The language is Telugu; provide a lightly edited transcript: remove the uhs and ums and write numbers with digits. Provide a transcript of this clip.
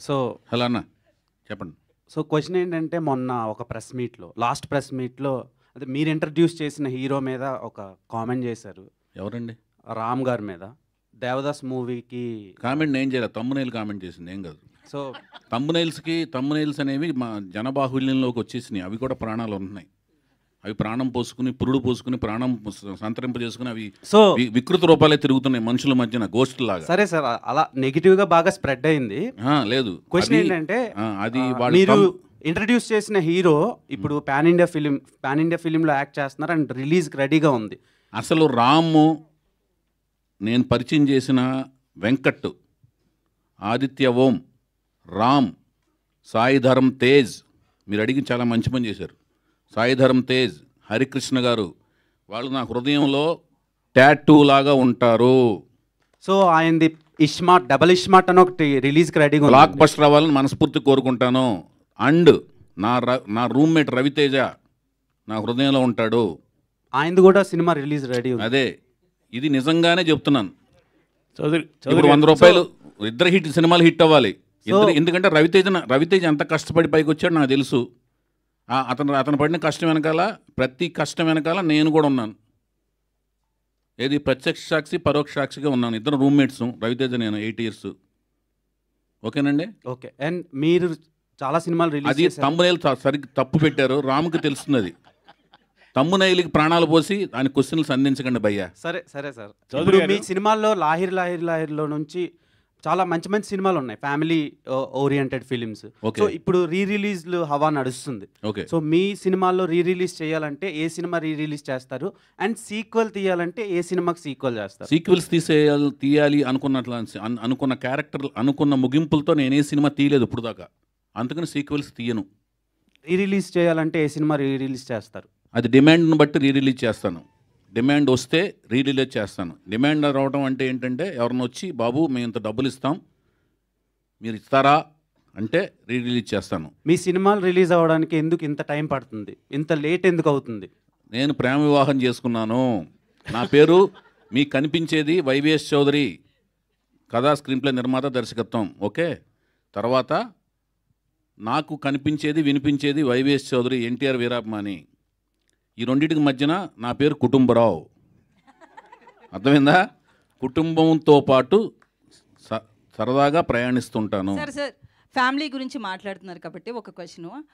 సో హలో అన్న చెప్పండి. సో క్వశ్చన్ ఏంటంటే మొన్న ఒక లాస్ట్ ప్రెస్ మీట్లో అదే మీరు ఇంట్రడ్యూస్ చేసిన హీరో మీద ఒక కామెంట్ చేశారు. ఎవరండి? రామ్ గారి మీద. దేవదాస్ మూవీకి కామెంట్ నేను చేయలేదు, తమ్మునైల్ కామెంట్ చేసింది, ఏం కాదు. సో తమ్మునైల్స్ అనేవి మా జనబాహుల్యంలోకి వచ్చేసినాయి. అవి కూడా ప్రాణాలు ఉంటున్నాయి. అవి ప్రాణం పోసుకుని, పురుడు పోసుకుని, ప్రాణం సంతరింపజేసుకుని అవి సో వికృత రూపాలే తిరుగుతున్నాయి మనుషుల మధ్యన, గోస్ట్ లాగా. సరే సార్, అలా నెగిటివ్గా బాగా స్ప్రెడ్ అయింది. లేదు, క్వశ్చన్ ఏంటంటే అది మీరు ఇంట్రడ్యూస్ చేసిన హీరో ఇప్పుడు పాన్ ఇండియా ఫిలింలో యాక్ట్ చేస్తున్నారు అండ్ రిలీజ్కి రెడీగా ఉంది. అసలు రాము, నేను పరిచయం చేసిన వెంకట్, ఆదిత్య ఓం, రామ్, సాయిధరం తేజ్, మీరు అడిగి చాలా మంచి పని చేశారు. సాయిధరం తేజ్, హరికృష్ణ గారు, వాళ్ళు నా హృదయంలో టాటూ లాగా ఉంటారు. సో ఆయనది ఇష్మార్ట్, డబల్ ఇష్మార్ట్ అని ఒకటి రిలీజ్కి రెడీగా ఉంది. బ్లాక్ బస్టర్ అవ్వాలని మనస్ఫూర్తి కోరుకుంటాను. అండ్ నా రూమ్మేట్ రవితేజ నా హృదయంలో ఉంటాడు. ఆయనది కూడా సినిమా రిలీజ్ రెడీ ఉంది. అదే, ఇది నిజంగానే చెప్తున్నాను. చౌదరి ఇప్పుడు 100 రూపాయలు ఇద్దరు సినిమాలు హిట్ అవ్వాలి. ఎందుకంటే రవితేజ ఎంత కష్టపడి పైకి వచ్చాడు నాకు తెలుసు. అతను పడిన కష్టం వెనకాల, ప్రతి కష్టం వెనకాల నేను కూడా ఉన్నాను. ఏది ప్రత్యక్ష సాక్షి, పరోక్ష సాక్షిగా ఉన్నాను. ఇద్దరు రూమ్మేట్స్, రవితేజ నేను 8 years. ఓకేనండి. ఓకే. అండ్ మీరు చాలా సినిమాలు రిలీజ్ అది తమ్మునైల్ సరిగ్గా తప్పు పెట్టారు, రాముకి తెలుస్తుంది. అది తమ్మునైల్కి ప్రాణాలు పోసి ఆయన క్వశ్చన్లు సంధించకండి భయ్యా. సరే సార్, ఇప్పుడు మీ సినిమాల్లో లాహిర్లో నుంచి చాలా మంచి మంచి సినిమాలు ఉన్నాయి, ఫ్యామిలీ ఓరియంటెడ్ ఫిలిమ్స్. సో ఇప్పుడు రిలీజ్లు హవా నడుస్తుంది. ఓకే. సో మీ సినిమాల్లో రిలీజ్ చేయాలంటే ఏ సినిమా రిలీజ్ చేస్తారు? అండ్ సీక్వెల్ తీయాలంటే ఏ సినిమాకి సీక్వెల్ చేస్తారు? సీక్వెల్స్ తీయాలి అనుకున్న క్యారెక్టర్, అనుకున్న ముగింపులతో నేను ఏ సినిమా తీయలేదు ఇప్పుడు దాకా. అందుకని సీక్వెల్స్ తీయను. రిలీజ్ చేయాలంటే ఏ సినిమా రిలీజ్ చేస్తారు? అది డిమాండ్ని బట్టి రిలీజ్ చేస్తాను. డిమాండ్ వస్తే రిలీజ్ చేస్తాను. డిమాండ్ రావడం అంటే ఏంటంటే, ఎవరిని వచ్చి బాబు మేము ఇంత డబ్బులు ఇస్తాం, మీరు ఇస్తారా అంటే రిలీజ్ చేస్తాను. మీ సినిమాలు రిలీజ్ అవ్వడానికి ఎందుకు ఇంత టైం పడుతుంది? ఇంత లేట్ ఎందుకు అవుతుంది? నేను ప్రేమ వివాహం చేసుకున్నాను. నా పేరు మీకు కనిపించేది వైవిఎస్ చౌదరి, కథా స్క్రీన్ప్లే నిర్మాత, దర్శకత్వం. ఓకే. తర్వాత నాకు కనిపించేది వినిపించేది వైవిఎస్ చౌదరి, ఎన్టీఆర్ వీరాభిమాని. ఈ రెండింటికి మధ్యన నా పేరు కుటుంబరావు. అర్థమైందా? కుటుంబంతో పాటు సరదాగా ప్రయాణిస్తుంటాను. సార్ ఫ్యామిలీ గురించి మాట్లాడుతున్నారు కాబట్టి ఒక క్వశ్చన్.